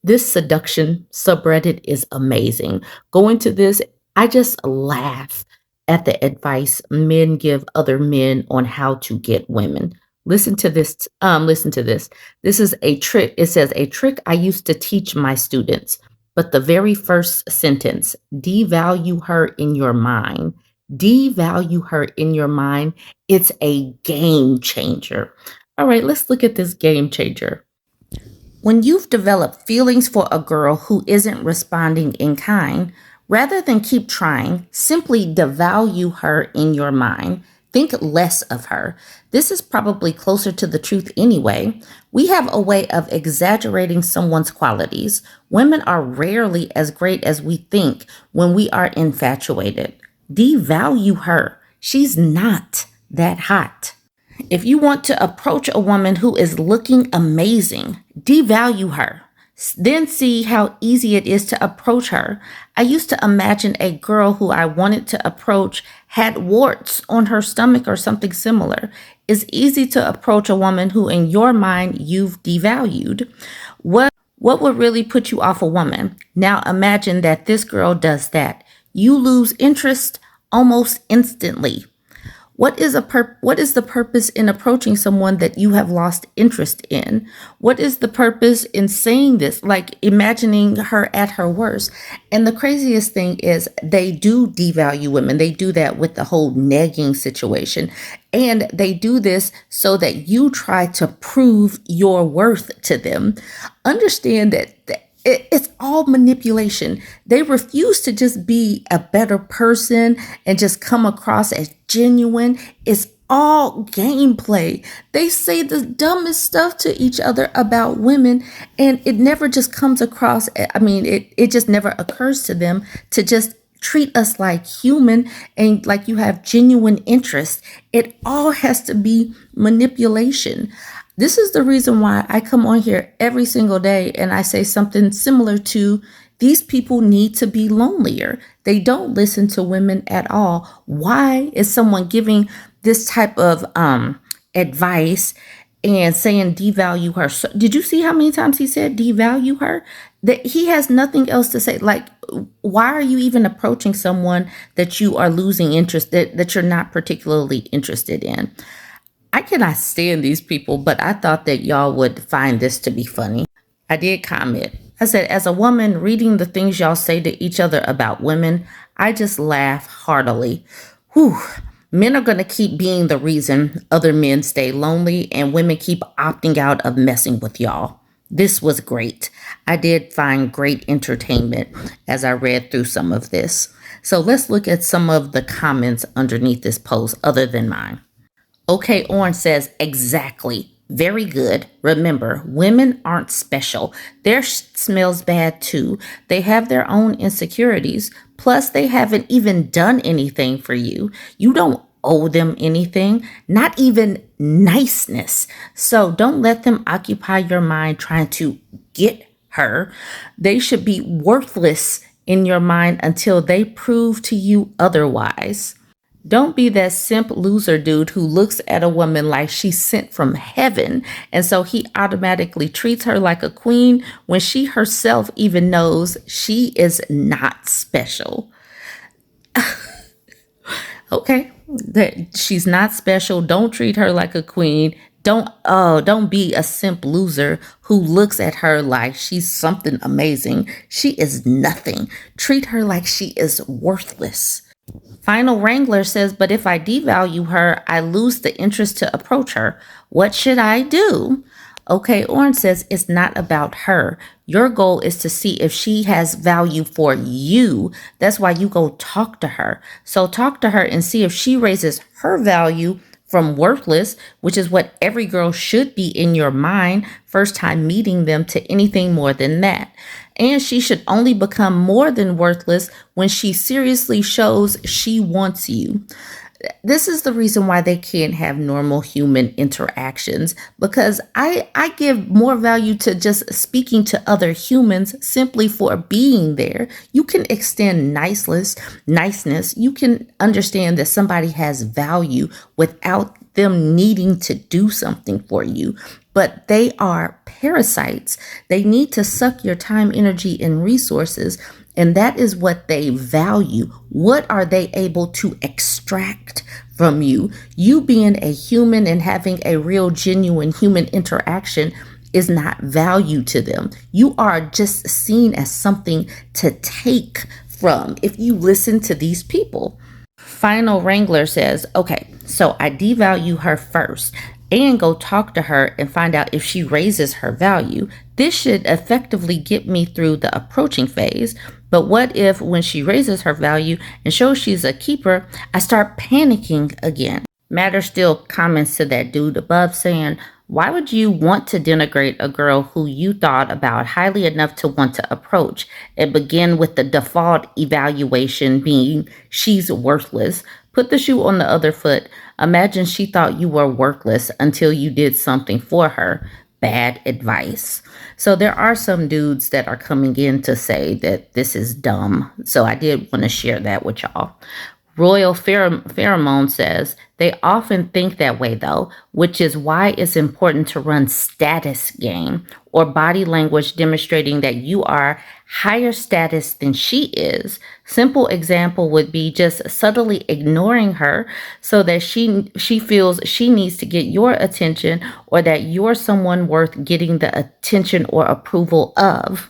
This seduction subreddit is amazing. Going to this, I just laugh at the advice men give other men on how to get women. Listen to this. This is a trick. It says a trick I used to teach my students. But the very first sentence, devalue her in your mind. Devalue her in your mind. It's a game changer. All right, let's look at this game changer. When you've developed feelings for a girl who isn't responding in kind, rather than keep trying, simply devalue her in your mind. Think less of her. This is probably closer to the truth anyway. We have a way of exaggerating someone's qualities. Women are rarely as great as we think when we are infatuated. Devalue her. She's not that hot. If you want to approach a woman who is looking amazing, devalue her. Then see how easy it is to approach her. I used to imagine a girl who I wanted to approach had warts on her stomach or something similar. It's easy to approach a woman who in your mind you've devalued. What would really put you off a woman? Now imagine that this girl does that. You lose interest almost instantly. What is the purpose in approaching someone that you have lost interest in? What is the purpose in saying this? Like imagining her at her worst. And the craziest thing is they do devalue women. They do that with the whole negging situation. And they do this so that you try to prove your worth to them. Understand that it's all manipulation. They refuse to just be a better person and just come across as genuine. It's all gameplay. They say the dumbest stuff to each other about women, and it never just comes across. It just never occurs to them to just treat us like human and like you have genuine interest. It all has to be manipulation. This is the reason why I come on here every single day and I say something similar to these people need to be lonelier. They don't listen to women at all. Why is someone giving this type of advice and saying devalue her? So, did you see how many times he said devalue her? That he has nothing else to say. Like, why are you even approaching someone that you are losing interest, that you're not particularly interested in? I cannot stand these people, but I thought that y'all would find this to be funny. I did comment. I said, as a woman reading the things y'all say to each other about women, I just laugh heartily. Whew. Men are going to keep being the reason other men stay lonely and women keep opting out of messing with y'all. This was great. I did find great entertainment as I read through some of this. So let's look at some of the comments underneath this post other than mine. Okay, Orange says, exactly. Very good. Remember, women aren't special. Their smells bad too. They have their own insecurities. Plus, they haven't even done anything for you. You don't owe them anything, not even niceness. So don't let them occupy your mind trying to get her. They should be worthless in your mind until they prove to you otherwise. Don't be that simp loser dude who looks at a woman like she's sent from heaven, and so he automatically treats her like a queen when she herself even knows she is not special. Okay, that she's not special. Don't treat her like a queen. Don't be a simp loser who looks at her like she's something amazing. She is nothing. Treat her like she is worthless. Final Wrangler says, but if I devalue her, I lose the interest to approach her. What should I do? Okay, Orange says it's not about her. Your goal is to see if she has value for you. That's why you go talk to her. So talk to her and see if she raises her value from worthless, which is what every girl should be in your mind, first time meeting them, to anything more than that. And she should only become more than worthless when she seriously shows she wants you. This is the reason why they can't have normal human interactions, because I give more value to just speaking to other humans simply for being there. You can extend niceness. You can understand that somebody has value without them needing to do something for you, but they are parasites. They need to suck your time, energy, and resources. And that is what they value. What are they able to extract from you? You being a human and having a real, genuine human interaction is not value to them. You are just seen as something to take from if you listen to these people. Final Wrangler says, okay, so I devalue her first and go talk to her and find out if she raises her value. This should effectively get me through the approaching phase. But what if when she raises her value and shows she's a keeper, I start panicking again? Matter still comments to that dude above saying, why would you want to denigrate a girl who you thought about highly enough to want to approach and begin with the default evaluation being she's worthless? Put the shoe on the other foot. Imagine she thought you were worthless until you did something for her. Bad advice. So there are some dudes that are coming in to say that this is dumb. So I did want to share that with y'all. Royal Pheromone says, they often think that way though, which is why it's important to run status game or body language demonstrating that you are higher status than she is. Simple example would be just subtly ignoring her so that she feels she needs to get your attention or that you're someone worth getting the attention or approval of.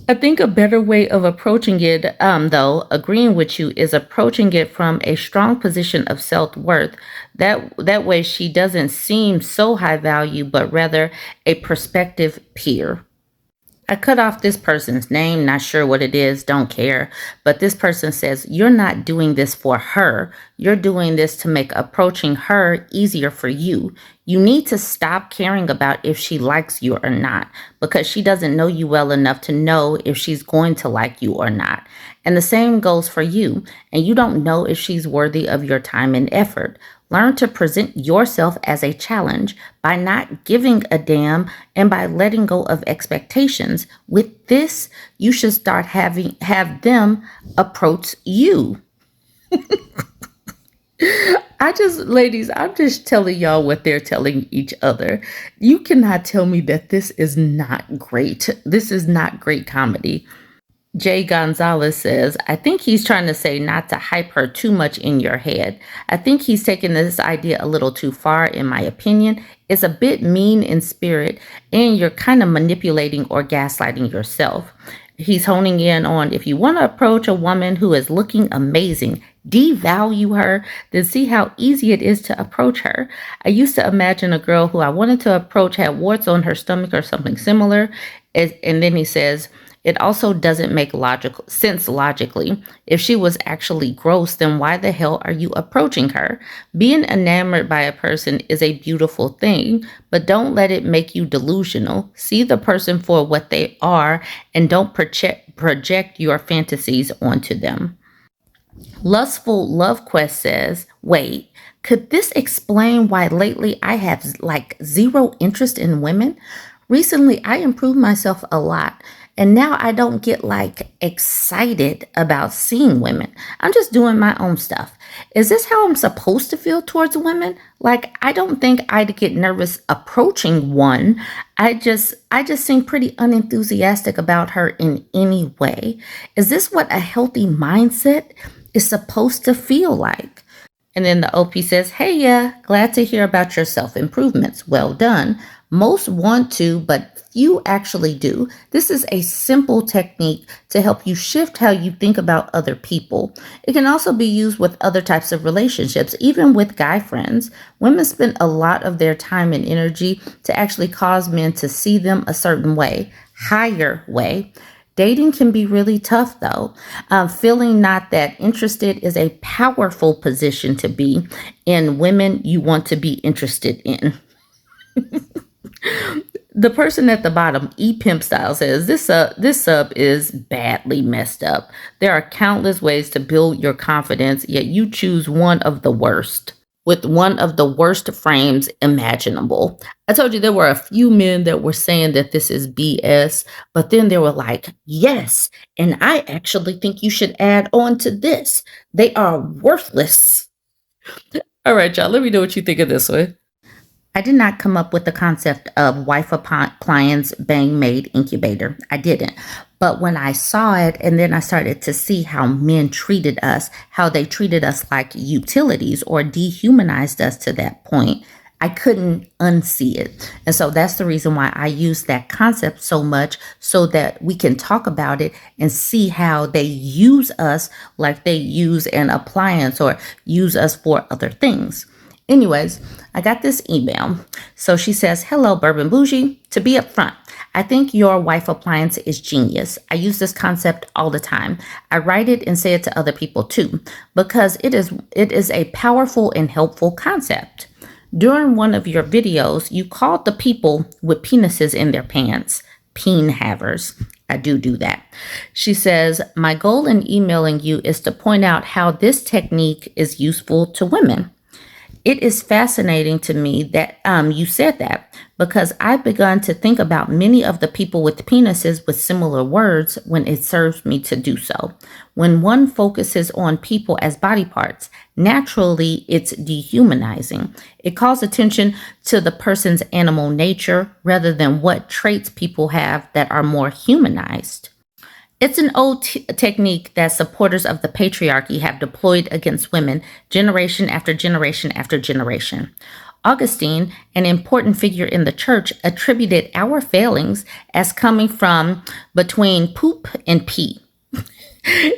I think a better way of approaching it, though, agreeing with you, is approaching it from a strong position of self-worth. That way she doesn't seem so high value, but rather a prospective peer. I cut off this person's name, not sure what it is, don't care. But this person says, you're not doing this for her. You're doing this to make approaching her easier for you. You need to stop caring about if she likes you or not, because she doesn't know you well enough to know if she's going to like you or not. And the same goes for you. And you don't know if she's worthy of your time and effort. Learn to present yourself as a challenge by not giving a damn and by letting go of expectations. With this, you should start have them approach you. Ladies, I'm just telling y'all what they're telling each other. You cannot tell me that this is not great. This is not great comedy. Jay Gonzalez says, I think he's trying to say not to hype her too much in your head. I think he's taking this idea a little too far, in my opinion. It's a bit mean in spirit, and you're kind of manipulating or gaslighting yourself. He's honing in on if you want to approach a woman who is looking amazing, devalue her, then see how easy it is to approach her. I used to imagine a girl who I wanted to approach had warts on her stomach or something similar. And then he says, it also doesn't make logical sense logically. If she was actually gross, then why the hell are you approaching her? Being enamored by a person is a beautiful thing, but don't let it make you delusional. See the person for what they are and don't project your fantasies onto them. Lustful Love Quest says, wait, could this explain why lately I have like zero interest in women? Recently, I improved myself a lot. And now I don't get like excited about seeing women. I'm just doing my own stuff. Is this how I'm supposed to feel towards women? Like, I don't think I'd get nervous approaching one. I just seem pretty unenthusiastic about her in any way. Is this what a healthy mindset is supposed to feel like? And then the OP says, hey, yeah, glad to hear about your self-improvements. Well done. Most want to, but few actually do. This is a simple technique to help you shift how you think about other people. It can also be used with other types of relationships, even with guy friends. Women spend a lot of their time and energy to actually cause men to see them a certain way, higher way. Dating can be really tough, though. Feeling not that interested is a powerful position to be in women you want to be interested in. The person at the bottom, E-Pimp Style, says, this sub is badly messed up. There are countless ways to build your confidence, yet you choose one of the worst. with one of the worst frames imaginable. I told you there were a few men that were saying that this is BS, but then they were like, yes, and I actually think you should add on to this. They are worthless. All right, y'all, let me know what you think of this one. I did not come up with the concept of wife appliance bang maid incubator. I didn't. But when I saw it and then I started to see how men treated us, how they treated us like utilities or dehumanized us to that point, I couldn't unsee it. And so that's the reason why I use that concept so much, so that we can talk about it and see how they use us like they use an appliance or use us for other things. Anyways, I got this email. So she says, hello, Bourbon Bougie. To be upfront, I think your wife appliance is genius. I use this concept all the time. I write it and say it to other people too, because it is a powerful and helpful concept. During one of your videos, you called the people with penises in their pants peen havers. I do that. She says, my goal in emailing you is to point out how this technique is useful to women. It is fascinating to me that you said that, because I've begun to think about many of the people with penises with similar words when it serves me to do so. When one focuses on people as body parts, naturally it's dehumanizing. It calls attention to the person's animal nature rather than what traits people have that are more humanized. It's an old technique that supporters of the patriarchy have deployed against women generation after generation after generation. Augustine, an important figure in the church, attributed our failings as coming from between poop and pee.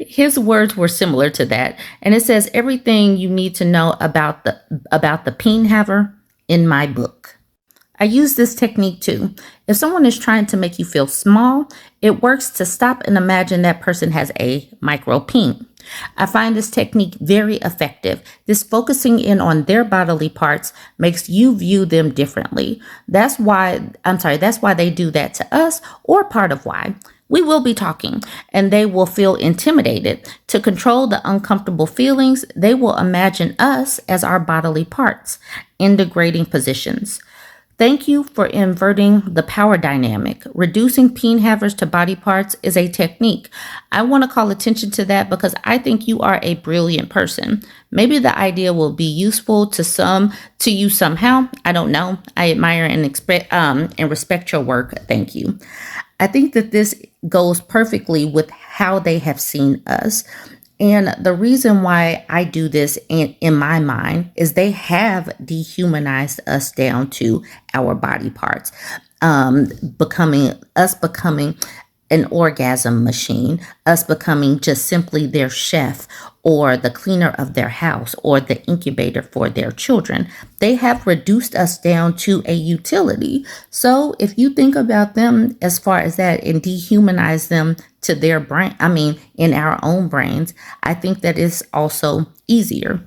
His words were similar to that, and it says everything you need to know about the peen haver in my book. I use this technique too. If someone is trying to make you feel small, it works to stop and imagine that person has a micro peen. I find this technique very effective. This focusing in on their bodily parts makes you view them differently. That's why they do that to us, or part of why. We will be talking, and they will feel intimidated. To control the uncomfortable feelings, they will imagine us as our bodily parts in degrading positions. Thank you for inverting the power dynamic. Reducing peen havers to body parts is a technique. I want to call attention to that because I think you are a brilliant person. Maybe the idea will be useful to you somehow. I don't know. I admire and respect your work. Thank you. I think that this goes perfectly with how they have seen us. And the reason why I do this in my mind is they have dehumanized us down to our body parts, becoming an orgasm machine, us becoming just simply their chef or the cleaner of their house or the incubator for their children. They have reduced us down to a utility. So if you think about them as far as that and dehumanize them to their brain, in our own brains, I think that is also easier.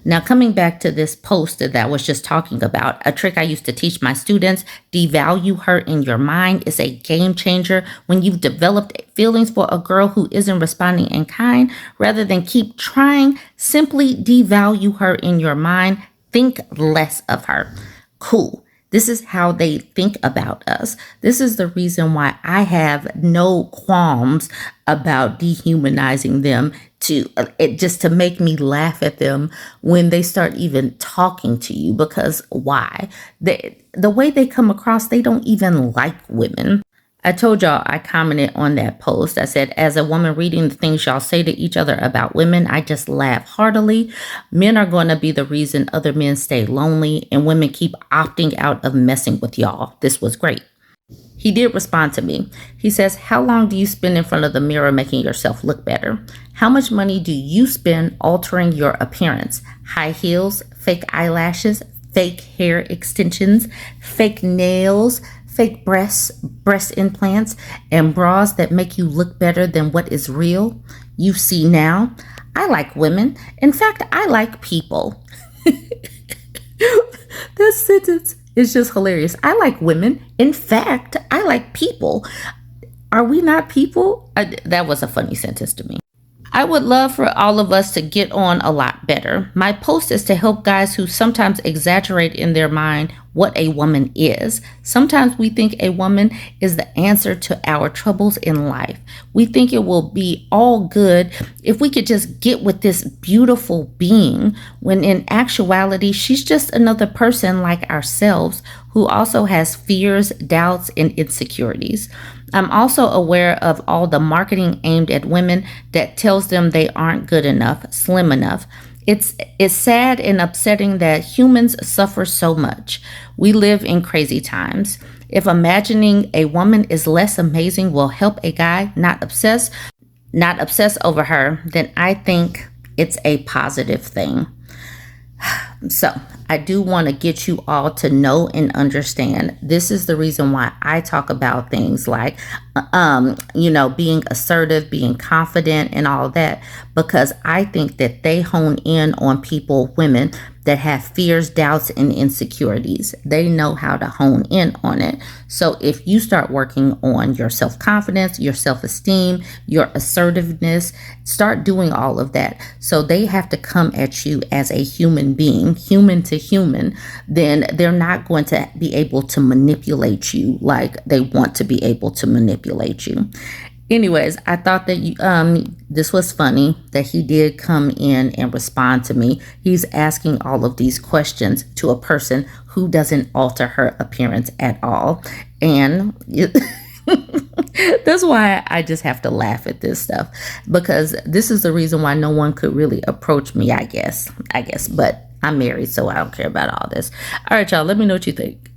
Now, coming back to this post that I was just talking about, a trick I used to teach my students, devalue her in your mind, is a game changer. When you've developed feelings for a girl who isn't responding in kind, rather than keep trying, simply devalue her in your mind. Think less of her. Cool. This is how they think about us. This is the reason why I have no qualms about dehumanizing them just to make me laugh at them when they start even talking to you. Because why? The way they come across, they don't even like women. I told y'all, I commented on that post. I said, as a woman reading the things y'all say to each other about women, I just laugh heartily. Men are going to be the reason other men stay lonely, and women keep opting out of messing with y'all. This was great. He did respond to me. He says, how long do you spend in front of the mirror making yourself look better? How much money do you spend altering your appearance? High heels, fake eyelashes, fake hair extensions, fake nails, fake breast implants, and bras that make you look better than what is real. You see now, I like women. In fact, I like people. This sentence is just hilarious. I like women. In fact, I like people. Are we not people? That was a funny sentence to me. I would love for all of us to get on a lot better. My post is to help guys who sometimes exaggerate in their mind what a woman is. Sometimes we think a woman is the answer to our troubles in life. We think it will be all good if we could just get with this beautiful being, when in actuality, she's just another person like ourselves who also has fears, doubts, and insecurities. I'm also aware of all the marketing aimed at women that tells them they aren't good enough, slim enough. It's sad and upsetting that humans suffer so much. We live in crazy times. If imagining a woman is less amazing will help a guy not obsess over her, then I think it's a positive thing. So I do want to get you all to know and understand this is the reason why I talk about things like, being assertive, being confident, and all that, because I think that they hone in on women that have fears, doubts, and insecurities. They know how to hone in on it. So if you start working on your self-confidence, your self-esteem, your assertiveness, start doing all of that. So they have to come at you as a human being, human to human, then they're not going to be able to manipulate you like they want to be able to manipulate you. Anyways, I thought that this was funny that he did come in and respond to me. He's asking all of these questions to a person who doesn't alter her appearance at all. And that's why I just have to laugh at this stuff, because this is the reason why no one could really approach me, I guess. But I'm married, so I don't care about all this. All right, y'all, let me know what you think.